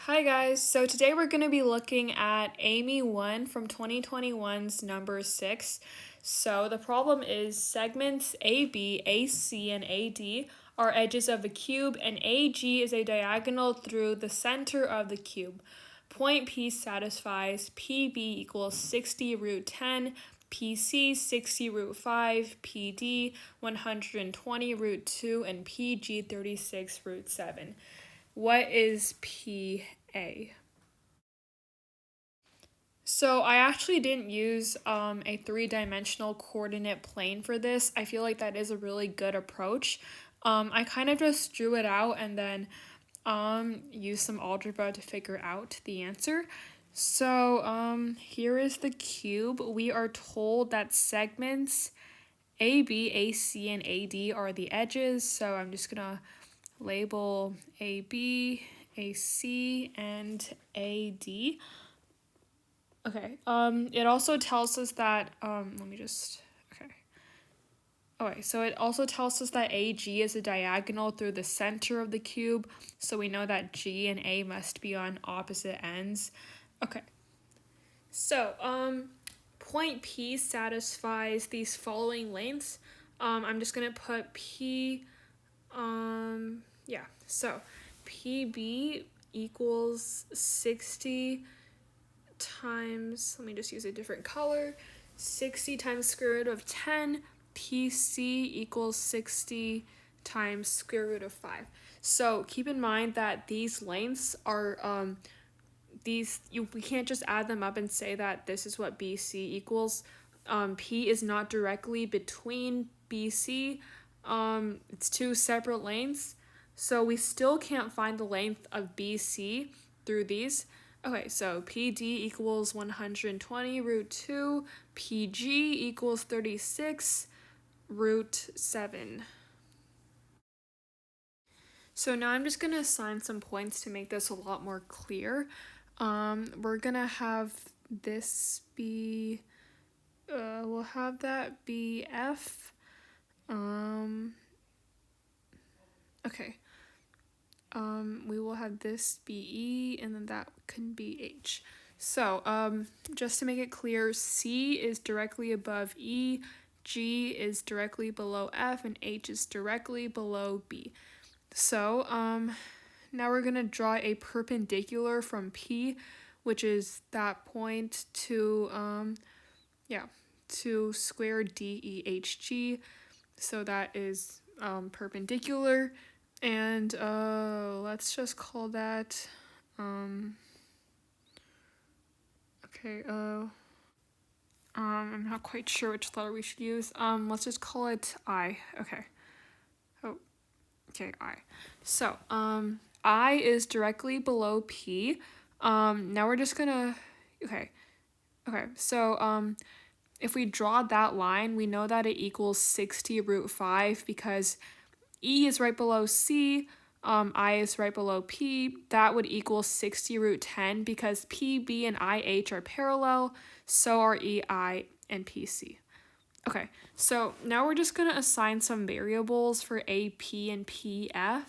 Hi guys, so today we're going to be looking at AIME I from 2021's number 6. So the problem is segments AB, AC, and AD are edges of a cube, and AG is a diagonal through the center of the cube. Point P satisfies PB equals 60 root 10, PC 60 root 5, PD 120 root 2, and PG 36 root 7. What is PA? So I actually didn't use a three-dimensional coordinate plane for this. I feel like that is a really good approach. I kind of just drew it out and then used some algebra to figure out the answer. So here is the cube. We are told that segments AB, AC, and AD are the edges. So I'm just gonna label AB, AC, and AD. Okay, it also tells us that, okay, so it also tells us that AG is a diagonal through the center of the cube, so we know that G and A must be on opposite ends. Okay, so, point P satisfies these following lengths. I'm just gonna put P, so PB equals 60 times, let me just use a different color, 60 times square root of 10, PC equals 60 times square root of 5. So keep in mind that these lengths are, we can't just add them up and say that this is what BC equals. P is not directly between BC. It's two separate lengths. So we still can't find the length of BC through these. Okay, so PD equals 120 root 2, PG equals 36 root 7. So now I'm just going to assign some points to make this a lot more clear. We're going to have this be, we'll have that be F. Okay. We will have this be E, and then that can be H. So, just to make it clear, C is directly above E, G is directly below F, and H is directly below B. So, now we're going to draw a perpendicular from P, which is that point to, to square DEHG. So that is perpendicular. And let's just call that, I'm not quite sure which letter we should use. Let's just call it I. Okay. Oh, okay, I. So, I is directly below P. Now we're just gonna, okay, so, if we draw that line, we know that it equals 60 root 5 because E is right below C, I is right below P. That would equal 60 root 10 because PB and IH are parallel, so are EI and PC. Okay, so now we're just going to assign some variables for AP and PF.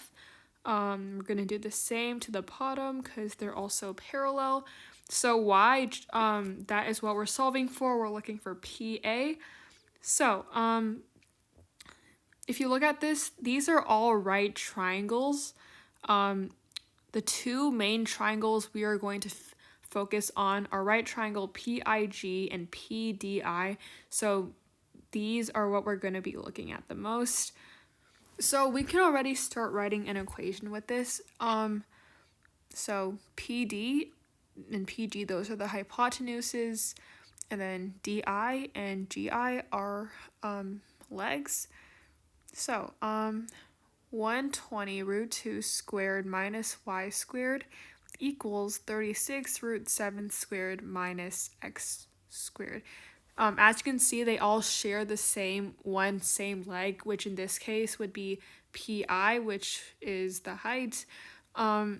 We're going to do the same to the bottom because they're also parallel. So Y, that is what we're solving for. We're looking for PA. So, if you look at this, these are all right triangles. The two main triangles we are going to focus on are right triangle PIG and PDI. So these are what we're going to be looking at the most. So we can already start writing an equation with this. So PD and PG, those are the hypotenuses, and then DI and GI are legs. So, 120 root 2 squared minus y squared equals 36 root 7 squared minus x squared. As you can see, they all share the same leg, which in this case would be PI, which is the height. So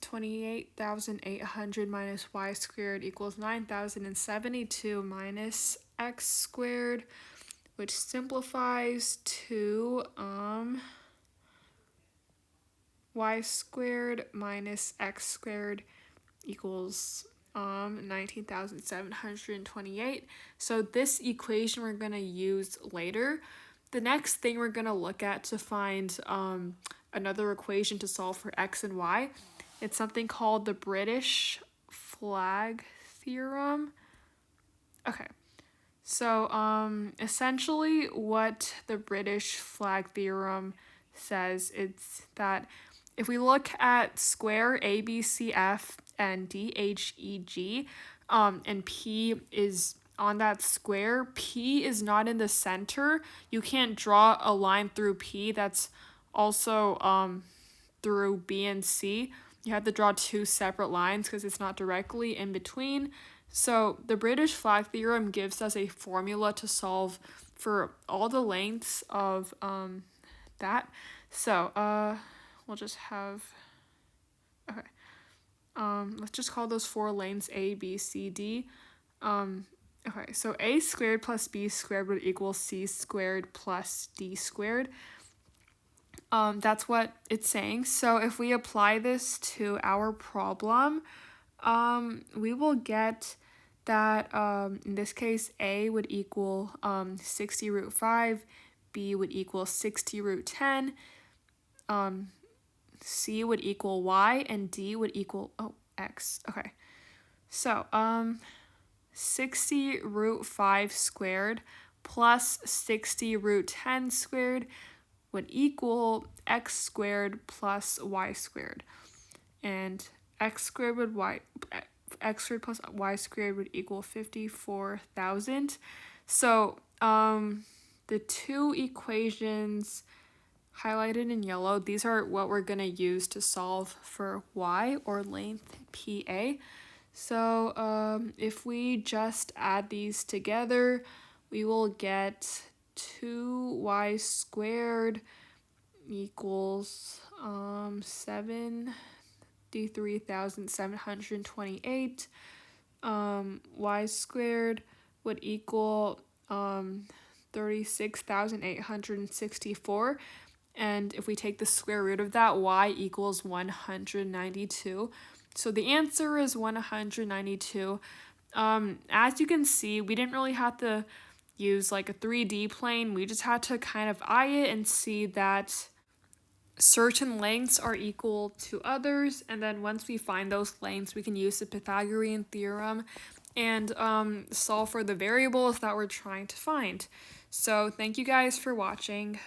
28,800 minus y squared equals 9,072 minus x squared, which simplifies to y squared minus x squared equals 19,728. So this equation we're going to use later. The next thing we're going to look at to find another equation to solve for x and y, it's something called the British Flag Theorem. Okay, so essentially what the British Flag Theorem says is that if we look at square ABCF and DHEG, and P is on that square, P is not in the center. You can't draw a line through P that's also through B and C. You have to draw two separate lines because it's not directly in between. So the British Flag Theorem gives us a formula to solve for all the lengths of that. So we'll just have, okay, let's just call those four lanes A, B, C, D. Okay, so A squared plus B squared would equal C squared plus D squared. That's what it's saying. So if we apply this to our problem, we will get that in this case A would equal 60 root 5, B would equal 60 root 10, C would equal y, and D would equal x. Okay, so 60 root 5 squared plus 60 root 10 squared would equal x squared plus y squared, and x squared plus y squared would equal 54,000. So the two equations highlighted in yellow, these are what we're going to use to solve for y, or length PA. So if we just add these together, we will get 2y squared equals 73,728. Y squared would equal 36,864. And if we take the square root of that, y equals 192. So the answer is 192. As you can see, we didn't really have to use like a 3D plane. We just had to kind of eye it and see that certain lengths are equal to others. And then once we find those lengths, we can use the Pythagorean theorem and solve for the variables that we're trying to find. So thank you guys for watching.